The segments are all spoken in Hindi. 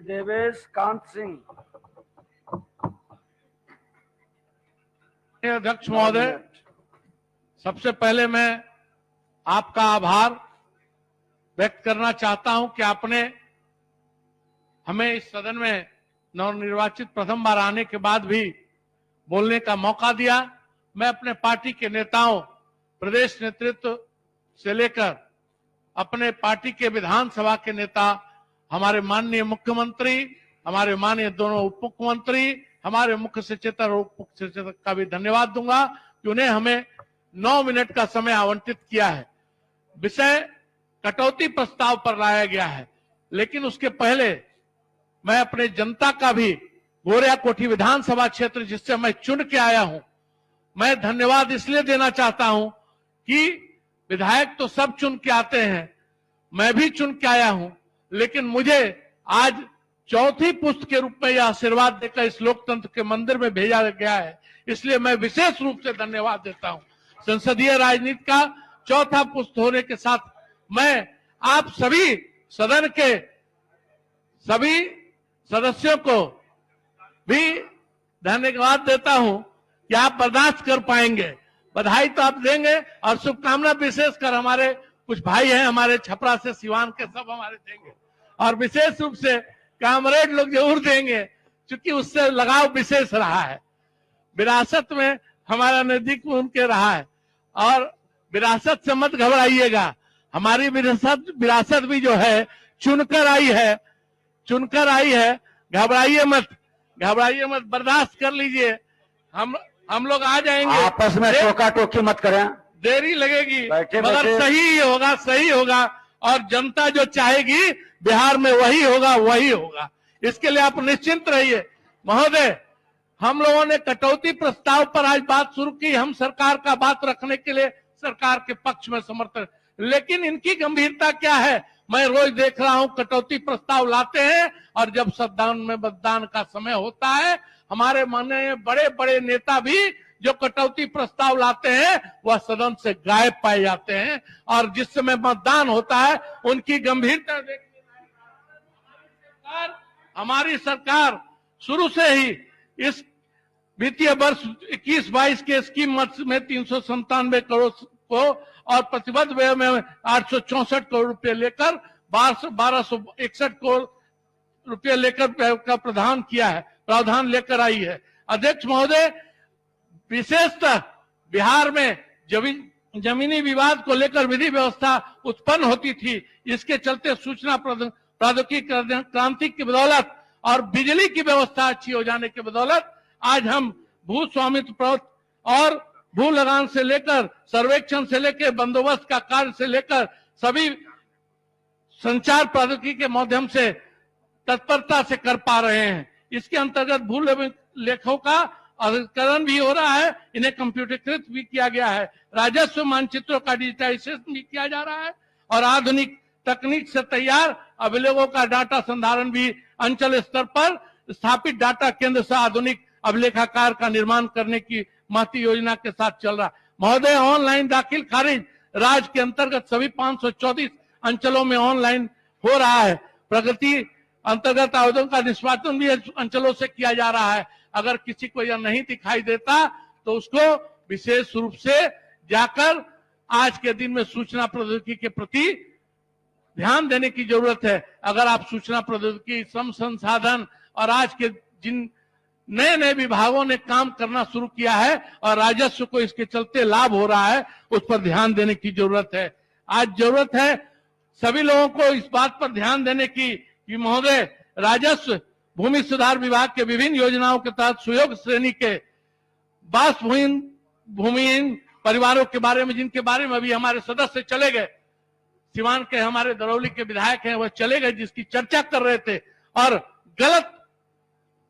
देवेश कांत सिंह। अध्यक्ष महोदय, सबसे पहले मैं आपका आभार व्यक्त करना चाहता हूं कि आपने हमें इस सदन में नवनिर्वाचित प्रथम बार आने के बाद भी बोलने का मौका दिया। मैं अपने पार्टी के नेताओं, प्रदेश नेतृत्व से लेकर अपने पार्टी के विधानसभा के नेता, हमारे माननीय मुख्यमंत्री, हमारे माननीय दोनों उप मुख्यमंत्री, हमारे मुख्य सचेतक और उप मुख्य सचेतक का भी धन्यवाद दूंगा कि उन्हें हमें 9 मिनट का समय आवंटित किया है। विषय कटौती प्रस्ताव पर लाया गया है, लेकिन उसके पहले मैं अपने जनता का भी, गोरियाकोठी विधानसभा क्षेत्र जिससे मैं चुन के आया हूं, मैं धन्यवाद इसलिए देना चाहता हूं कि विधायक तो सब चुन के आते हैं, मैं भी चुन के आया हूं, लेकिन मुझे आज चौथी पुष्ट के रूप में यह आशीर्वाद देकर इस लोकतंत्र के मंदिर में भेजा गया है, इसलिए मैं विशेष रूप से धन्यवाद देता हूं। संसदीय राजनीति का चौथा पुष्ट होने के साथ मैं आप सभी सदन के सभी सदस्यों को भी धन्यवाद देता हूं कि आप बर्दाश्त कर पाएंगे। बधाई तो आप देंगे और शुभकामना विशेषकर हमारे कुछ भाई हैं हमारे छपरा से, सिवान के, सब हमारे देंगे और विशेष रूप से कामरेड लोग जरूर देंगे, क्योंकि उससे लगाव विशेष रहा है। विरासत में हमारा नजदीक उनके रहा है और विरासत से मत घबराइएगा। हमारी विरासत भी जो है चुनकर आई है। घबराइए मत, बर्दाश्त कर लीजिए। हम लोग आ जाएंगे। आपस में टोका टोकी मत करें, देरी लगेगी मगर सही होगा और जनता जो चाहेगी बिहार में वही होगा। इसके लिए आप निश्चिंत रहिए। महोदय, हम लोगों ने कटौती प्रस्ताव पर आज बात शुरू की। हम सरकार का बात रखने के लिए सरकार के पक्ष में समर्थन, लेकिन इनकी गंभीरता क्या है? मैं रोज देख रहा हूं कटौती प्रस्ताव लाते हैं और जब सदन में मतदान का समय होता है, हमारे माननीय बड़े बड़े नेता भी जो कटौती प्रस्ताव लाते हैं वह सदन से गायब पाए जाते हैं और जिस समय मतदान होता है उनकी गंभीरता देखने। हमारी सरकार शुरू से ही इस वित्तीय वर्ष 21-22 के स्कीम में 397 करोड़ को और प्रतिबद्ध व्यय में 864 करोड़ रुपए लेकर 1261 करोड़ रुपए लेकर का प्रावधान लेकर आई है। अध्यक्ष महोदय, विशेषतः बिहार में जमीनी विवाद को लेकर विधि व्यवस्था उत्पन्न होती थी। इसके चलते सूचना प्रौद्योगिकी क्रांति की बदौलत और बिजली की व्यवस्था अच्छी हो जाने की बदौलत आज हम भू स्वामित्व और भू लगान से लेकर सर्वेक्षण से लेकर बंदोबस्त का कार्य से लेकर सभी संचार प्रौद्योगिकी के माध्यम से तत्परता से कर पा रहे हैं। इसके अंतर्गत भू लेखों का अधिकरण भी हो रहा है, इन्हें कंप्यूटरीकृत भी किया गया है। राजस्व मानचित्रों का डिजिटाइजेशन भी किया जा रहा है और आधुनिक तकनीक से तैयार अभिलेखों का डाटा संधारण भी अंचल स्तर पर स्थापित डाटा केंद्र से आधुनिक अभिलेखागार का निर्माण करने की महती योजना के साथ चल रहा है। महोदय, ऑनलाइन दाखिल खारिज राज्य के अंतर्गत सभी 534 अंचलों में ऑनलाइन हो रहा है। प्रगति अंतर्गत आवेदन का निष्पादन भी अंचलों से किया जा रहा है। अगर किसी को यह नहीं दिखाई देता तो उसको विशेष रूप से जाकर आज के दिन में सूचना प्रौद्योगिकी के प्रति ध्यान देने की जरूरत है। अगर आप सूचना प्रौद्योगिकी, श्रम संसाधन और आज के जिन नए नए विभागों ने काम करना शुरू किया है और राजस्व को इसके चलते लाभ हो रहा है, उस पर ध्यान देने की जरूरत है। आज जरूरत है सभी लोगों को इस बात पर ध्यान देने की कि महोदय, राजस्व भूमि सुधार विभाग के विभिन्न योजनाओं के तहत सुयोग श्रेणी के भूमिहीन परिवारों के बारे में, जिनके बारे में अभी हमारे सदस्य चले गए, सिवान के हमारे दरौली के विधायक हैं, वह चले गए, जिसकी चर्चा कर रहे थे और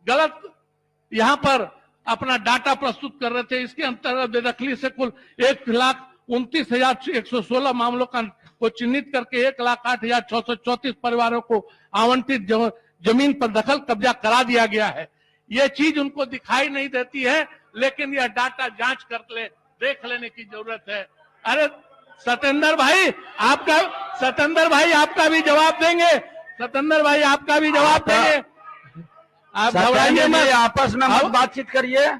गलत यहां पर अपना डाटा प्रस्तुत कर रहे थे। इसके अंतर्गत बेदखली से कुल 1,29,116 मामलों को चिन्हित करके 1,08,634 परिवारों को आवंटित जमीन पर दखल कब्जा करा दिया गया है। यह चीज उनको दिखाई नहीं देती है, लेकिन यह डाटा जांच कर देख लेने की जरूरत है। अरे सतेंद्र भाई, आपका भी जवाब देंगे सतेंद्र भाई आपका भी जवाब देंगे। आप घबराइए सत्याग्रह मत। जी, आपस में मत अब- बातचीत करिए।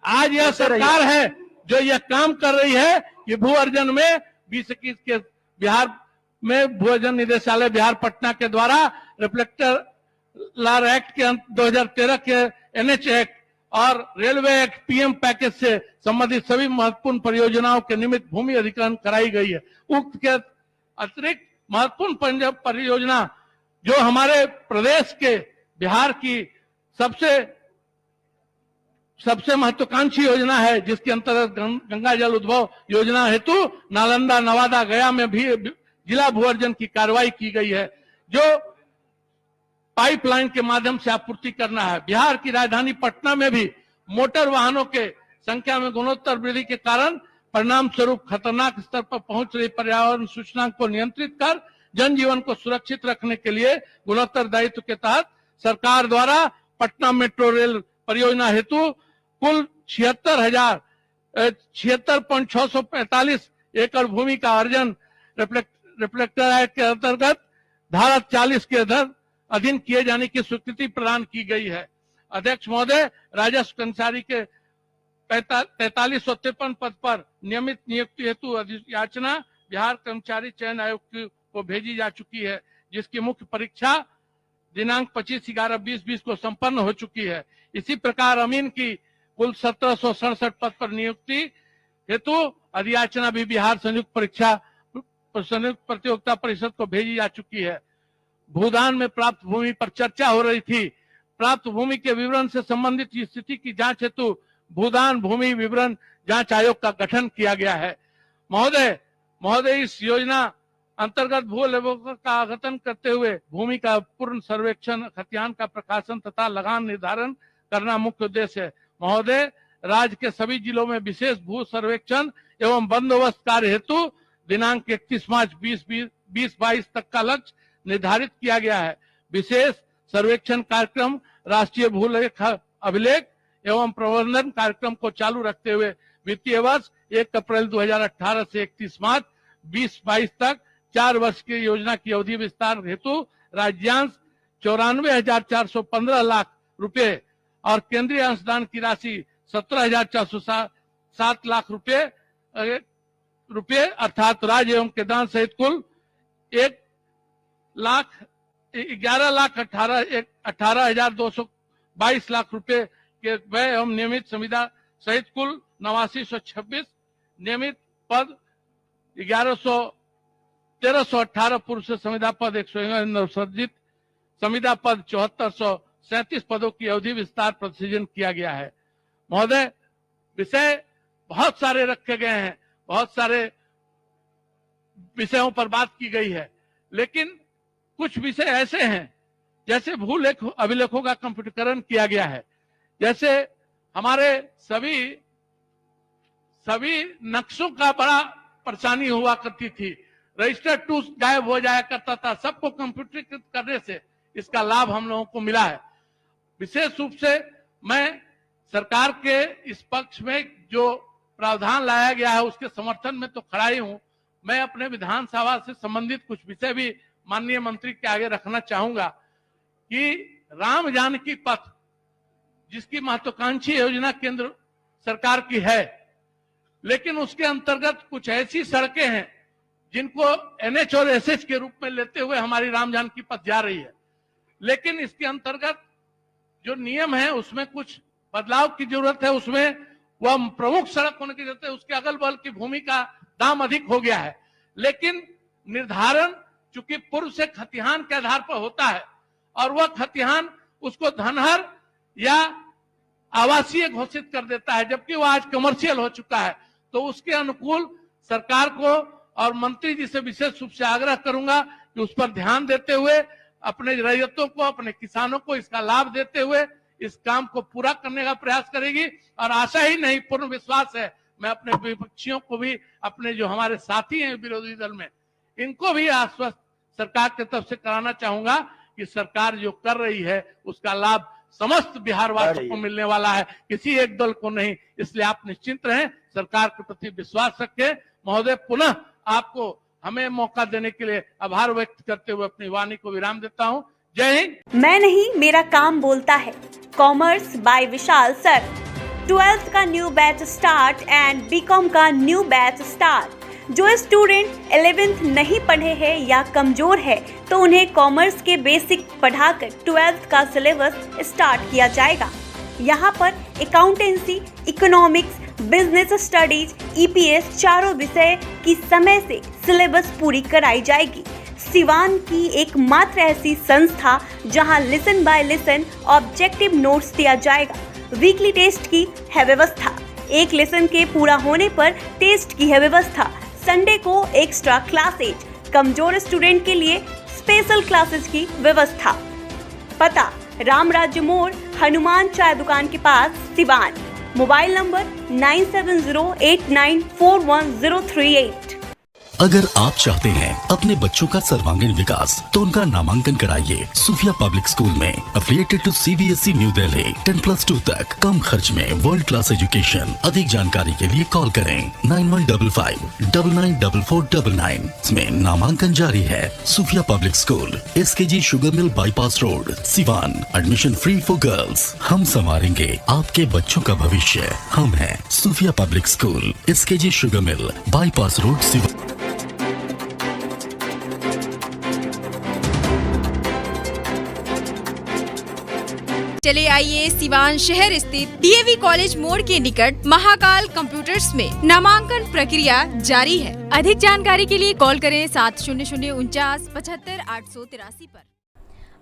आज यह सरकार है जो यह काम कर रही है कि भू अर्जन में 2021 के बिहार में भू अर्जन निदेशालय बिहार पटना के द्वारा रिफ्लेक्टर लार एक्ट के 2013 के एनएच एक्ट और रेलवे एक्ट पीएम पैकेज से संबंधित सभी महत्वपूर्ण परियोजनाओं के निमित्त भूमि अधिग्रहण कराई गई है। उक्त के अतिरिक्त महत्वपूर्ण परियोजना जो हमारे प्रदेश के बिहार की सबसे महत्वाकांक्षी योजना है, जिसके अंतर्गत गंगा जल उद्भव योजना हेतु नालंदा, नवादा, गया में भी जिला भू अर्जन की कार्रवाई की गई है, जो पाइपलाइन के माध्यम से आपूर्ति करना है। बिहार की राजधानी पटना में भी मोटर वाहनों के संख्या में गुणोत्तर वृद्धि के कारण परिणाम स्वरूप खतरनाक स्तर पर पहुंच रही पर्यावरण सूचकांक को नियंत्रित कर जनजीवन को सुरक्षित रखने के लिए गुणोत्तर दायित्व के तहत सरकार द्वारा पटना मेट्रो रेल परियोजना हेतु कुल 76,645 एकड़ भूमि का अर्जन रिफ्लेक्टर एक्ट के अंतर्गत धारा 40 के अधीन किए जाने की स्वीकृति प्रदान की गई है। अध्यक्ष महोदय, राजस्व कर्मचारी के 4353 पद पर नियमित नियुक्ति हेतु अधियाचना बिहार कर्मचारी चयन आयोग को भेजी जा चुकी है, जिसकी मुख्य परीक्षा दिनांक 25/11/2020 को संपन्न हो चुकी है। इसी प्रकार अमीन की कुल 1767 पद पर नियुक्ति हेतु अधियाचना भी बिहार संयुक्त प्रतियोगिता परिषद को भेजी जा चुकी है। भूदान में प्राप्त भूमि पर चर्चा हो रही थी। प्राप्त भूमि के विवरण से संबंधित स्थिति की जांच हेतु भूदान भूमि विवरण जांच आयोग का गठन किया गया है। महोदय, इस योजना अंतर्गत भू अभिलेखों का अद्यतन करते हुए भूमि का पूर्ण सर्वेक्षण, खतियान का प्रकाशन तथा लगान निर्धारण करना मुख्य उद्देश्य है। महोदय, राज्य के सभी जिलों में विशेष भू सर्वेक्षण एवं बंदोबस्त कार्य हेतु दिनांक 31 मार्च 2022 तक का लक्ष्य निर्धारित किया गया है। विशेष सर्वेक्षण कार्यक्रम राष्ट्रीय भूलेख अभिलेख एवं प्रबंधन कार्यक्रम को चालू रखते हुए वित्तीय वर्ष 1 अप्रैल 2018 से 31 मार्च 2022 तक 4 वर्ष की योजना की अवधि विस्तार हेतु राज्यांश 94,415 लाख रुपए और केंद्रीय अंशदान की राशि 17,407 लाख रुपए अर्थात राज्य एवं केंद्र सहित कुल 11,18,222 लाख रुपए के व्यय एवं नियमित संविदा सहित कुल 8926 नियमित पद 1318 पुरुष संविदा पद 100 नवसर्जित संविदा पद 7437 पदों की अवधि विस्तार प्रतिसृजन किया गया है। महोदय, विषय बहुत सारे रखे गए हैं, बहुत सारे विषयों पर बात की गई है, लेकिन कुछ विषय ऐसे हैं जैसे अभिलेखों का कंप्यूटरीकरण किया गया है। जैसे हमारे सभी नक्शों का बड़ा परेशानी हुआ करती थी, रजिस्टर टू गायब हो जाया करता था। सबको कंप्यूटरीकृत करने से इसका लाभ हम लोगों को मिला है। विशेष रूप से मैं सरकार के इस पक्ष में जो प्रावधान लाया गया है उसके समर्थन में तो खड़ा ही हूं। मैं अपने विधानसभा से संबंधित कुछ विषय भी माननीय मंत्री के आगे रखना चाहूंगा कि राम जानकी पथ, जिसकी महत्वाकांक्षी योजना केंद्र सरकार की है, लेकिन उसके अंतर्गत कुछ ऐसी सड़कें हैं जिनको एनएच और एसएच के रूप में लेते हुए हमारी राम जानकी पथ जा रही है, लेकिन इसके अंतर्गत जो नियम है उसमें कुछ बदलाव की जरूरत है। उसमें वह प्रमुख सड़क होने की जरूरत है, उसके अगल बगल की भूमि का दाम अधिक हो गया है, लेकिन निर्धारण चूंकि पूर्व से खतिहान के आधार पर होता है और वह खतिहान उसको धनहर या आवासीय घोषित कर देता है, जबकि वह आज कमर्शियल हो चुका है। तो उसके अनुकूल सरकार को और मंत्री जी से विशेष रूप से आग्रह करूंगा कि उस पर ध्यान देते हुए अपने रैयतों को, अपने किसानों को इसका लाभ देते हुए इस काम को पूरा करने का प्रयास करेगी। और आशा ही नहीं, पूर्ण विश्वास है। मैं अपने विपक्षियों को भी, अपने जो हमारे साथी हैं विरोधी दल में, इनको भी आश्वस्त सरकार की तरफ से कराना चाहूंगा कि सरकार जो कर रही है उसका लाभ समस्त बिहार वासियों को मिलने वाला है, किसी एक दल को नहीं। इसलिए आप निश्चिंत रहें, सरकार के प्रति विश्वास रखें। महोदय, पुनः आपको हमें मौका देने के लिए आभार व्यक्त करते हुए अपनी वाणी को विराम देता हूं। जय हिंद। मैं नहीं, मेरा काम बोलता है। Commerce by Vishal sir. 12th का new batch start and BCom का न्यू बैच स्टार्ट। जो स्टूडेंट 11th नहीं पढ़े हैं या कमजोर है तो उन्हें कॉमर्स के बेसिक पढ़ाकर 12th का सिलेबस स्टार्ट किया जाएगा। यहाँ पर accountancy, economics, business studies, EPS चारों विषय की समय से सिलेबस पूरी कराई जाएगी। सिवान की एकमात्र ऐसी संस्था जहां listen by listen objective notes दिया जाएगा। वीकली टेस्ट की है व्यवस्था। एक लेसन के पूरा होने पर टेस्ट की है व्यवस्था। संडे को एक्स्ट्रा क्लासेज, कमजोर स्टूडेंट के लिए स्पेशल क्लासेस की व्यवस्था। पता राम राज्य मोड़, हनुमान चाय दुकान के पास, सिवान। Mobile number 9708941038। अगर आप चाहते हैं अपने बच्चों का सर्वांगीण विकास तो उनका नामांकन कराइए सूफिया पब्लिक स्कूल में। Affiliated to CBSE New Delhi. 10+2 तक कम खर्च में वर्ल्ड क्लास एजुकेशन। अधिक जानकारी के लिए कॉल करें 9155994499। इसमें नामांकन जारी है। Sufia public school, SKG sugar mill bypass road, Siwan. Admission free for girls. हम संवारेंगे आपके बच्चों का भविष्य। हम हैं Sufia public school, SKG sugar mill bypass road, Siwan. चले आइए सिवान शहर स्थित DAV कॉलेज मोड़ के निकट महाकाल कंप्यूटर्स में नामांकन प्रक्रिया जारी है। अधिक जानकारी के लिए कॉल करें 7009475883 पर।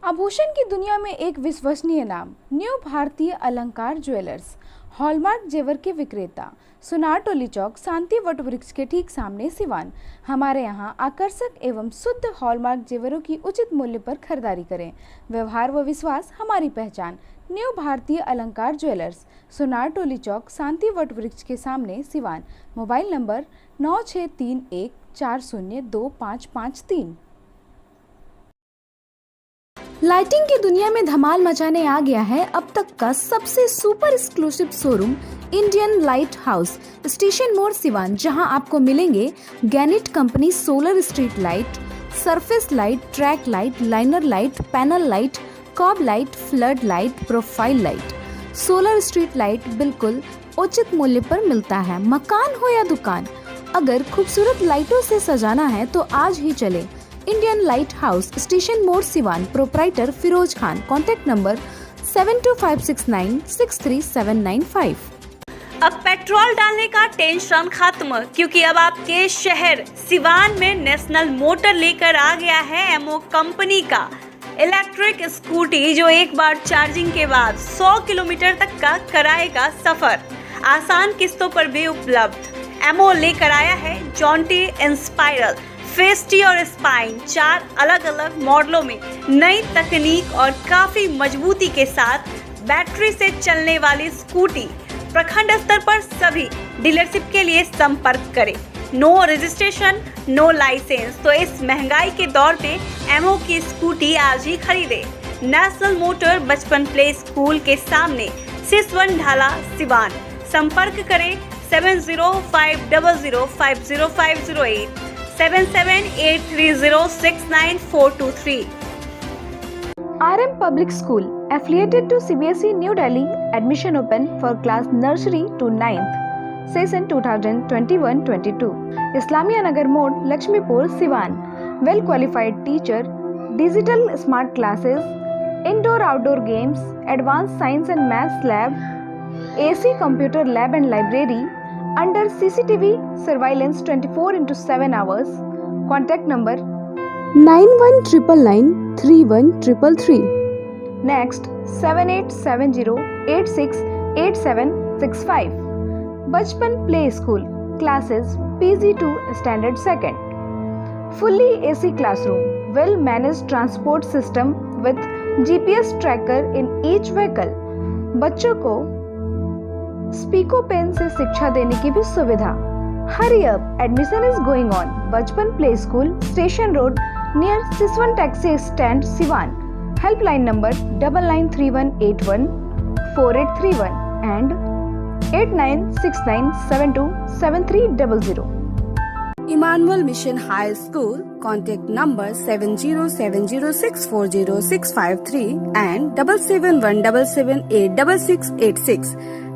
आभूषण की दुनिया में एक विश्वसनीय नाम, न्यू भारतीय अलंकार ज्वेलर्स, हॉलमार्क जेवर के विक्रेता, सुनार टोली चौक, शांति वट वृक्ष के ठीक सामने, सिवान। हमारे यहाँ आकर्षक एवं शुद्ध हॉलमार्क जेवरों की उचित मूल्य पर खरीदारी करें। व्यवहार व विश्वास हमारी पहचान। न्यू भारतीय अलंकार ज्वेलर्स, सुनार टोली चौक, शांति वट वृक्ष के सामने, सिवान। Mobile number 9631402553। लाइटिंग की दुनिया में धमाल मचाने आ गया है अब तक का सबसे super exclusive showroom Indian light house, station मोड़, सिवान, जहां आपको मिलेंगे गैनिट company solar street light, surface light, track light, liner light, panel light, cob light, flood light, profile light. Solar street light बिल्कुल उचित मूल्य पर मिलता है। मकान हो या दुकान, अगर खूबसूरत लाइटों से सजाना है तो आज ही चले इंडियन लाइट हाउस, स्टेशन मोड़, Siwan. Proprietor Firoz Khan. Contact number 7256963795। अब पेट्रोल डालने का टेंशन खत्म, क्योंकि अब आपके शहर सिवान में नेशनल मोटर लेकर आ गया है एमओ कंपनी का इलेक्ट्रिक स्कूटी, जो एक बार चार्जिंग के बाद 100 किलोमीटर तक का कराएगा सफर। आसान किस्तों पर भी उपलब्ध। एमओ लेकर आया है जॉन्टी इंस्पायरल, फेस्टी और स्पाइन, 4 अलग अलग मॉडलों में नई तकनीक और काफी मजबूती के साथ बैटरी से चलने वाली स्कूटी। प्रखंड स्तर पर सभी डीलरशिप के लिए संपर्क करें। No registration, no licence. तो इस महंगाई के दौर में एमओ की स्कूटी आज ही खरीदे। नेशनल मोटर बचपन प्ले स्कूल के सामने, सिसवन ढाला, सिवान। संपर्क करें 7050050508 7783069423। RM Public School, affiliated to CBSE New Delhi. Admission open for class nursery to 9th. Session 2021-22. Islamia Nagar Mode, Lakshmipur, Siwan. Well qualified teacher, digital smart classes, indoor-outdoor games, advanced science and maths lab, AC computer lab and library, under CCTV surveillance 24/7 hours. Contact number 9199931333. Next 7870868765. Bachpan Play School, classes PG to Standard 2nd. Fully AC classroom, well managed transport system with GPS tracker in each vehicle. बच्चों को स्पीको पेन से शिक्षा देने की भी सुविधा। Hurry up, admission is going on. Bachpan play school, station road, near Siswan taxi stand, Siwan. Helpline number 9931814831 and 8969727300। Emmanuel Mission High School, contact number 7070640653 and 7717786686,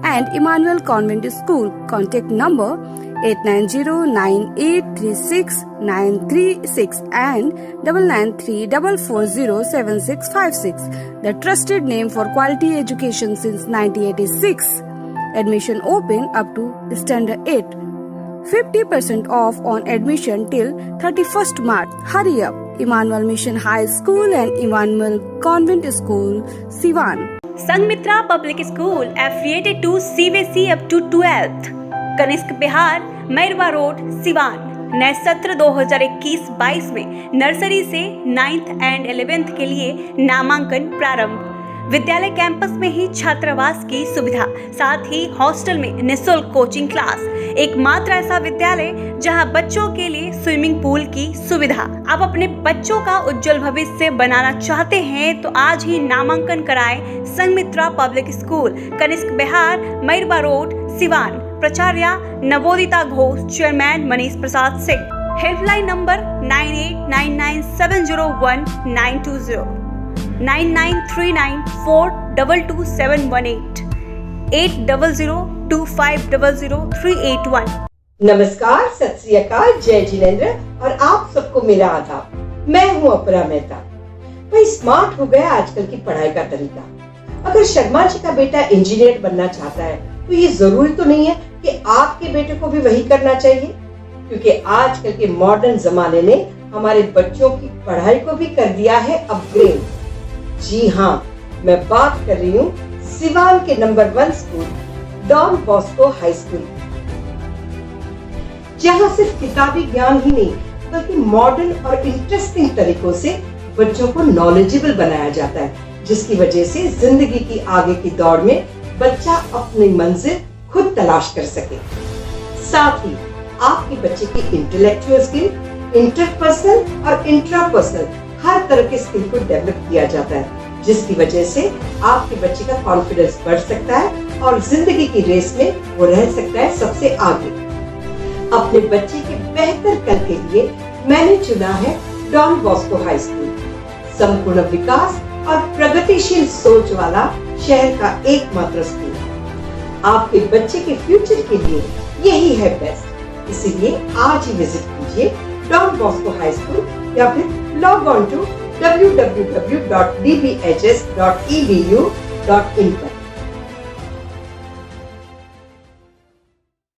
and Emmanuel Convent School, contact number 8909836936 and 9934407656. The trusted name for quality education since 1986. Admission open up to standard 8. 50% off on admission till 31st March. Hurry up! Emmanuel Mission High School and Emmanuel Convent School, Siwan. Sangmitra Public School affiliated to CBSE up to 12th. Kanishka Bihar, Mairwa road, Siwan. नए सत्र 2021-22 में नर्सरी से 9th एंड 11th के लिए नामांकन प्रारंभ। विद्यालय कैंपस में ही छात्रावास की सुविधा, साथ ही हॉस्टल में निःशुल्क कोचिंग क्लास। एकमात्र ऐसा विद्यालय जहां बच्चों के लिए स्विमिंग पूल की सुविधा। आप अपने बच्चों का उज्जवल भविष्य बनाना चाहते हैं तो आज ही नामांकन कराएं Sanghamitra public school, Kanishk Bihar, Mairwa road, Siwan. प्राचार्य Navodita Ghosh, chairman Manish Prasad Singh. Helpline number 9899701920, 9939422718, 8002500381। नमस्कार, सत श्री अकाल, जय जिनेंद्र और आप सबको मेरा आदाब। मैं हूँ अपरा मेहता। भाई स्मार्ट हो गया आजकल की पढ़ाई का तरीका। अगर शर्मा जी का बेटा इंजीनियर बनना चाहता है तो ये जरूरी तो नहीं है कि आपके बेटे को भी वही करना चाहिए, क्योंकि आजकल के मॉडर्न जमाने ने हमारे बच्चों की पढ़ाई को भी कर दिया है अपग्रेड। जी हाँ, मैं बात कर रही हूँ सिवान के number 1 school Don Bosco high school, जहाँ सिर्फ किताबी ज्ञान ही नहीं बल्कि मॉडर्न और इंटरेस्टिंग तरीकों से बच्चों को नॉलेजेबल बनाया जाता है, जिसकी वजह से जिंदगी की आगे की दौड़ में बच्चा अपनी मंजिल खुद तलाश कर सके। साथ ही आपके बच्चे की इंटेलेक्चुअल स्किल, इंटरपर्सनल और इंट्रापर्सनल हर तरह के स्किल को डेवलप किया जाता है, जिसकी वजह से आपके बच्चे का कॉन्फिडेंस बढ़ सकता है और जिंदगी की रेस में वो रह सकता है सबसे आगे। अपने बच्चे के बेहतर कल के लिए मैंने चुना है डॉन बॉस्को हाई स्कूल। संपूर्ण विकास और प्रगतिशील सोच वाला शहर का एकमात्र स्कूल। आपके बच्चे के फ्यूचर के लिए यही है बेस्ट, इसीलिए आज ही विजिट कीजिए डॉन बॉस्को हाई स्कूल या फिर लॉग ऑन टू www.dbhs.edu.in पर।